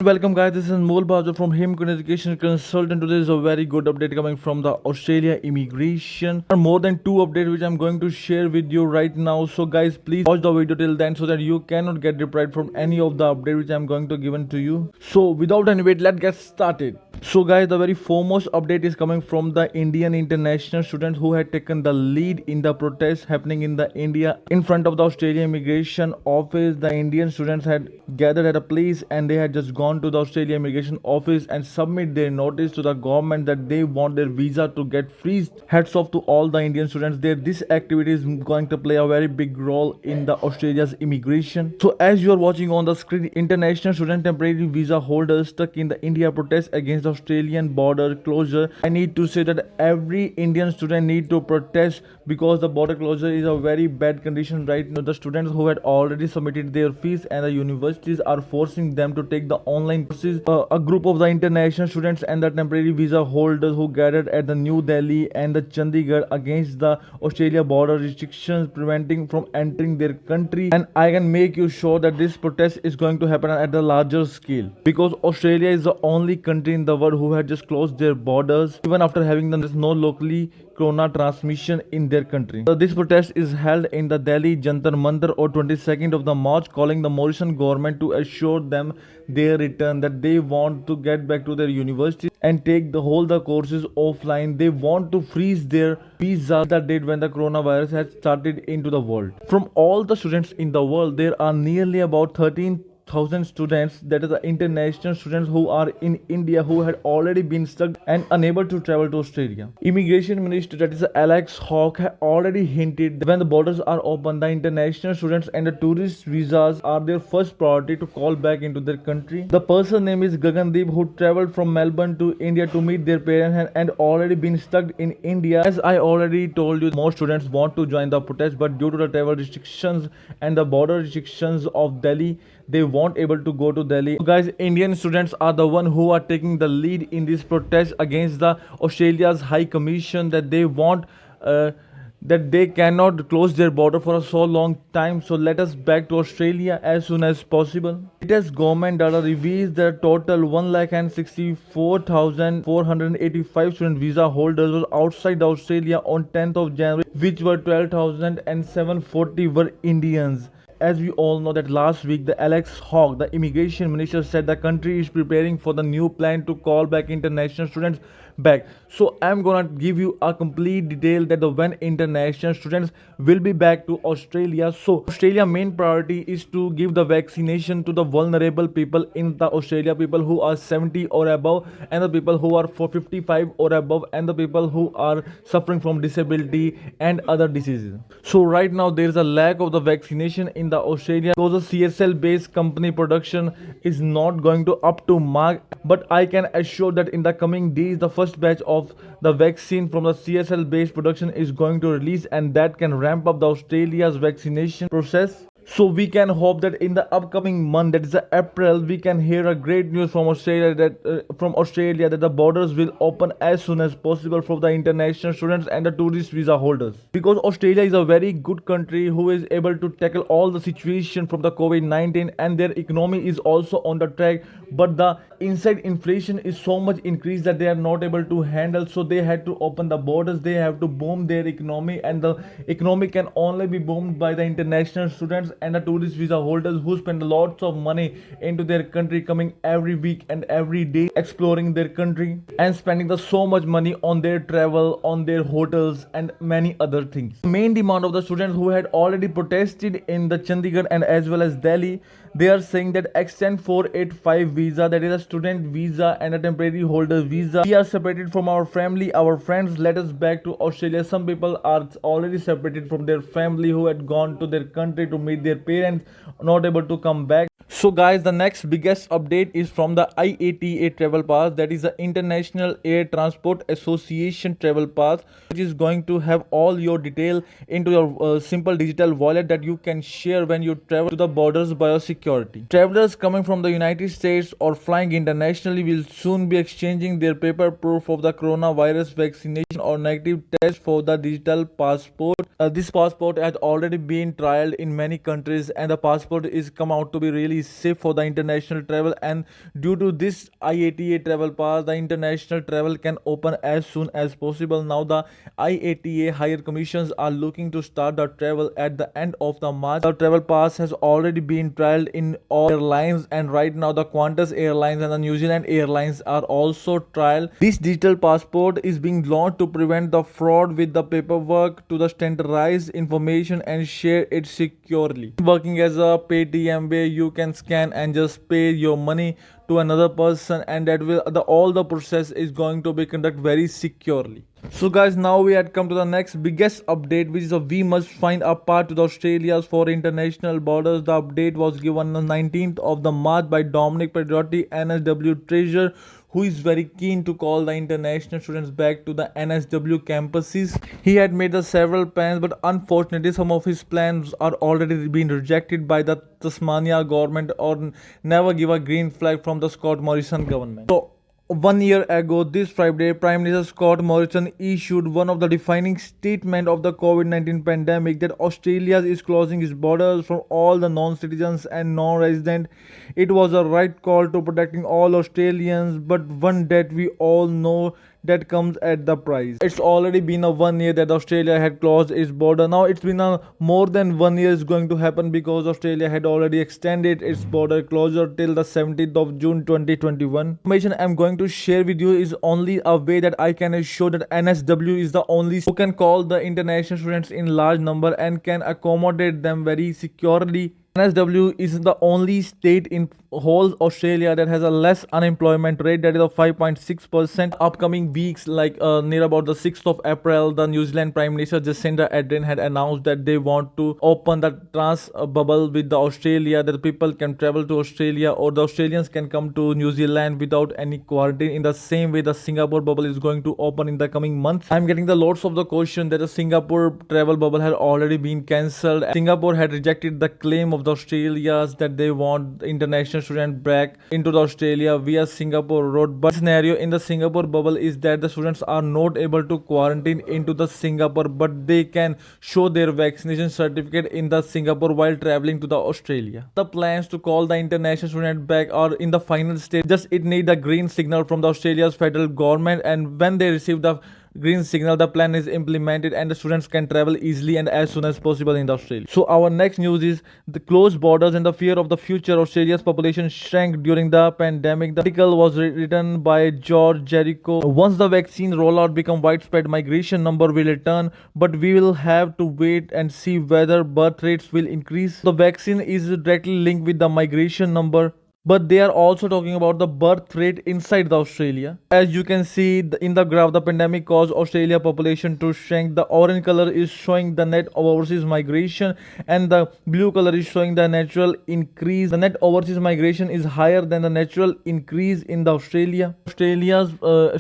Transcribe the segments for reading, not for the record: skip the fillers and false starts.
Welcome guys, this is Mol Bajo from Himkun Education Consultant. Today is a very good update coming from the Australia immigration. There are more than two updates which I'm going to share with you right now. So guys, please watch the video till then so that you cannot get deprived from any of the update which I'm going to given to you. So without any wait, let's get started. So guys, the very foremost update is coming from the Indian international students who had taken the lead in the protest happening in the India in front of the Australia immigration office. The Indian students had gathered at a place and they had just gone to the Australia immigration office and submit their notice to the government that they want their visa to get freezed. Hats off to all the Indian students there. This activity is going to play a very big role in the Australia's immigration. So as you are watching on the screen, international student temporary visa holders stuck in the India protest against the Australian border closure. I need to say that every Indian student need to protest because the border closure is a very bad condition right now. The students who had already submitted their fees and the universities are forcing them to take the online courses. A group of the international students and the temporary visa holders who gathered at the New Delhi and the Chandigarh against the Australia border restrictions preventing from entering their country. And I can make you sure that this protest is going to happen at the larger scale because Australia is the only country in the world who had just closed their borders even after having there's no locally corona transmission in their country. So this protest is held in the Delhi Jantar Mantar on 22nd of the March, calling the Mauritian government to assure them their return, that they want to get back to their universities and take the courses offline. They want to freeze their visa that date when the coronavirus has started into the world. From all the students in the world, there are nearly about 13,000 students, that is the international students who are in India, who had already been stuck and unable to travel to Australia. Immigration Minister, that is Alex Hawke, had already hinted that when the borders are open, the international students and the tourist visas are their first priority to call back into their country. The person name is Gagandeep, who traveled from Melbourne to India to meet their parents and already been stuck in India. As I already told you, more students want to join the protest, but due to the travel restrictions and the border restrictions of Delhi, they won't able to go to Delhi. So guys, Indian students are the one who are taking the lead in this protest against the Australia's High Commission, that they want that they cannot close their border for a so long time. So let us back to Australia as soon as possible. Latest government data reveals that total 1,64,485 student visa holders were outside Australia on 10th of January, which were 12,740 were Indians. As we all know that last week the Alex Hawke, the immigration minister, said the country is preparing for the new plan to call back international students back. So I'm gonna give you a complete detail that the when international students will be back to Australia. So Australia main priority is to give the vaccination to the vulnerable people in the Australia, people who are 70 or above and the people who are for 55 or above and the people who are suffering from disability and other diseases. So right now there is a lack of the vaccination in the Australia because the CSL based company production is not going to up to mark, but I can assure that in the coming days the first batch of the vaccine from the CSL based production is going to release, and that can ramp up the Australia's vaccination process. So we can hope that in the upcoming month, that is the April, we can hear a great news from Australia that the borders will open as soon as possible for the international students and the tourist visa holders. Because Australia is a very good country who is able to tackle all the situation from the COVID-19, and their economy is also on the track. But the inside inflation is so much increased that they are not able to handle. So they had to open the borders. They have to boom their economy, and the economy can only be boomed by the international students and the tourist visa holders who spend lots of money into their country, coming every week and every day, exploring their country and spending the so much money on their travel, on their hotels and many other things. The main demand of the students who had already protested in the Chandigarh and as well as Delhi, they are saying that extend 485 visa, that is a student visa and a temporary holder visa. We are separated from our family, our friends, let us back to Australia. Some people are already separated from their family who had gone to their country to meet their parents, not able to come back. So guys, the next biggest update is from the IATA travel pass, that is the International Air Transport Association travel pass, which is going to have all your detail into your simple digital wallet that you can share when you travel to the borders biosecurity. Travelers coming from the United States or flying internationally will soon be exchanging their paper proof of the coronavirus vaccination or negative test for the digital passport. This passport has already been trialed in many countries, and the passport is come out to be really is safe for the international travel, and due to this IATA travel pass, the international travel can open as soon as possible. Now the IATA higher commissions are looking to start the travel at the end of the March. The travel pass has already been trialed in all airlines, and right now the Qantas Airlines and the New Zealand Airlines are also trial. This digital passport is being launched to prevent the fraud with the paperwork to the standardized information and share it securely. Working as a Paytm where you can scan and just pay your money to another person, and that will all the process is going to be conducted very securely. So guys, now we had come to the next biggest update, which is we must find a path to the Australia's for international borders. The update was given on the 19th of the March by Dominic Pedrotti, NSW treasurer, who is very keen to call the international students back to the NSW campuses. He had made the several plans, but unfortunately some of his plans are already being rejected by the Tasmania government or never give a green flag from the Scott Morrison government. So 1 year ago, this Friday, Prime Minister Scott Morrison issued one of the defining statements of the COVID-19 pandemic that Australia is closing its borders from all the non-citizens and non-resident. It was a right call to protecting all Australians, but one that we all know that comes at the price. It's already been a 1 year that Australia had closed its border. Now it's been a more than 1 year is going to happen because Australia had already extended its border closure till the 17th of June 2021. Information I'm going to share with you is only a way that I can assure that NSW is the only who can call the international students in large number and can accommodate them very securely. NSW is the only state in whole Australia that has a less unemployment rate, that is of 5.6%. Upcoming weeks, like near about the 6th of April, the New Zealand Prime Minister Jacinda Ardern had announced that they want to open the trans bubble with the Australia, that people can travel to Australia or the Australians can come to New Zealand without any quarantine. In the same way, the Singapore bubble is going to open in the coming months. I'm getting the lots of the question that the Singapore travel bubble had already been cancelled. Singapore had rejected the claim of the Australians that they want international students back into the Australia via Singapore road. But scenario in the Singapore bubble is that the students are not able to quarantine into the Singapore, but they can show their vaccination certificate in the Singapore while traveling to the Australia. The plans to call the international student back are in the final stage. Just it need a green signal from the Australia's federal government, and when they receive the green signal, the plan is implemented and the students can travel easily and as soon as possible in Australia. So our next news is the closed borders and the fear of the future. Australia's population shrank during the pandemic. The article was written by George Jericho. Once the vaccine rollout become widespread, migration number will return, but we will have to wait and see whether birth rates will increase. The vaccine is directly linked with the migration number, but they are also talking about the birth rate inside the Australia. As you can see in the graph, the pandemic caused Australia population to shrink. The orange color is showing the net overseas migration and the blue color is showing the natural increase. The net overseas migration is higher than the natural increase in the Australia. Australia's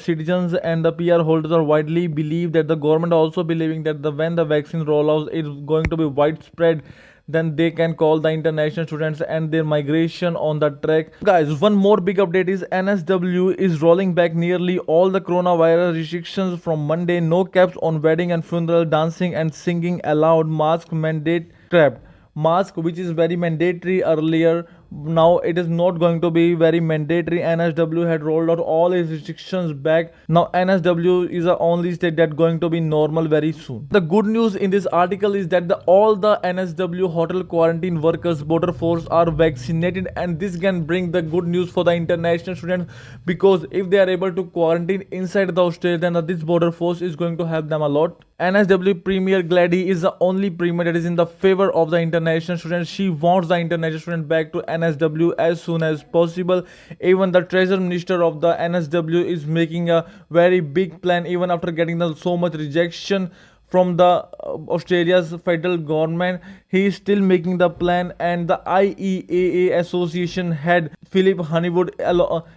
citizens and the PR holders are widely believe that the government also believing that when the vaccine rollout is going to be widespread, then they can call the international students and their migration on the track. Guys, one more big update is NSW is rolling back nearly all the coronavirus restrictions from Monday. No caps on wedding and funeral, dancing and singing allowed, mask mandate scrapped. Mask, which is very mandatory earlier, now it is not going to be very mandatory. NSW had rolled out all its restrictions back. Now NSW is the only state that going to be normal very soon. The good news in this article is that all the NSW hotel quarantine workers, border force are vaccinated, and this can bring the good news for the international students, because if they are able to quarantine inside the Australia, then this border force is going to help them a lot. NSW Premier Gladdy is the only premier that is in the favor of the international students. She wants the international student back to NSW as soon as possible. Even the Treasury Minister of the NSW is making a very big plan, even after getting so much rejection from the Australia's federal government. He is still making the plan, and the IEAA Association head Philip Honeywood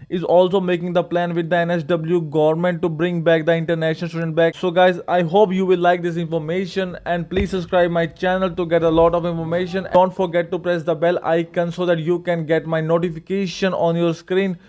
is also making the plan with the NSW government to bring back the international student back. So guys, I hope you will like this information, and please subscribe my channel to get a lot of information. Don't forget to press the bell icon so that you can get my notification on your screen.